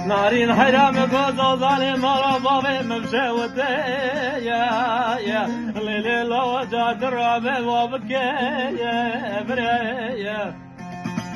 نارين حرام كوزو ظالم على بابي مبشوته يا ليلي لو جات الرابع وبكي يا بريا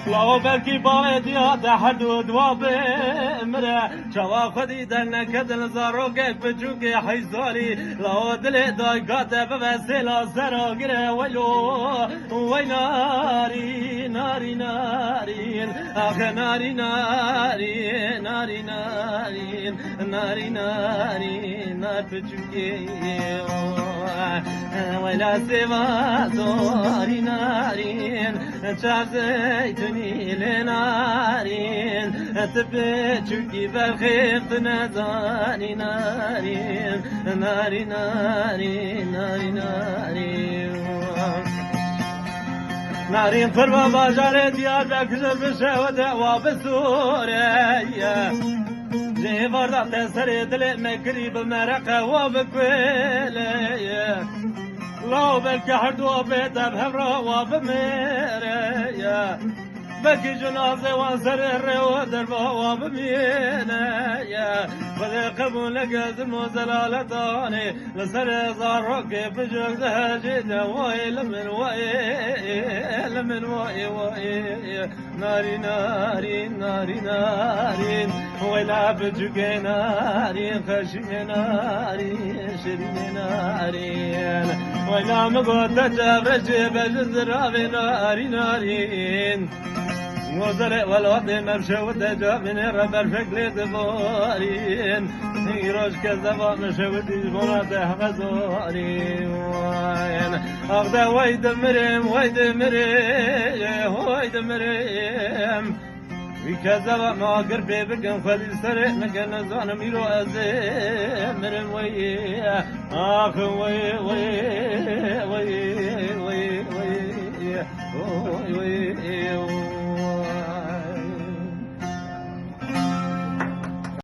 لو بلكي بابي يا حدود وبمرا شوا خدي دنا كدن زاروك بجوك حيزالي لو دلي دايقات ببسلا سراغره ولو ويناري ناري نارين اخ ناري ناري ناري نارين ناري ناري نار بجوكي ولا سوا زاري نارين شازيتني لنارين تبجوكي بالخيف نزاني نارين ناري ناري ناري ناري نارين فرما باجار ديار بكر بشهوة وبسوريا جيبار دا تسري دل مكري بمرقة وبكويليا لو بلك حردو بيتا بهمرا وبميريا بكي جنازة وانسر الروا دربا وبمينا يا وذي قبول لقزم وزلالتاني لسر زاروك بجوك دهجيدا ويل من ويل من ويل ناري ناري ناري ناري ويلا بجوك ناري خشي ناري شري ناري ويلا مقوت جابجي بجزرابي ناري ناري وزرع والوطن مبشوت جابن ربر فكل دبارين يروش كذبا مشوت جبرات غزارين أغدا ويد مريم ويد مريم ويد مريم وكذبا ما قربي بكن خلي سرع مكان زان ميرو أزي مريم وي آخ وي وي وي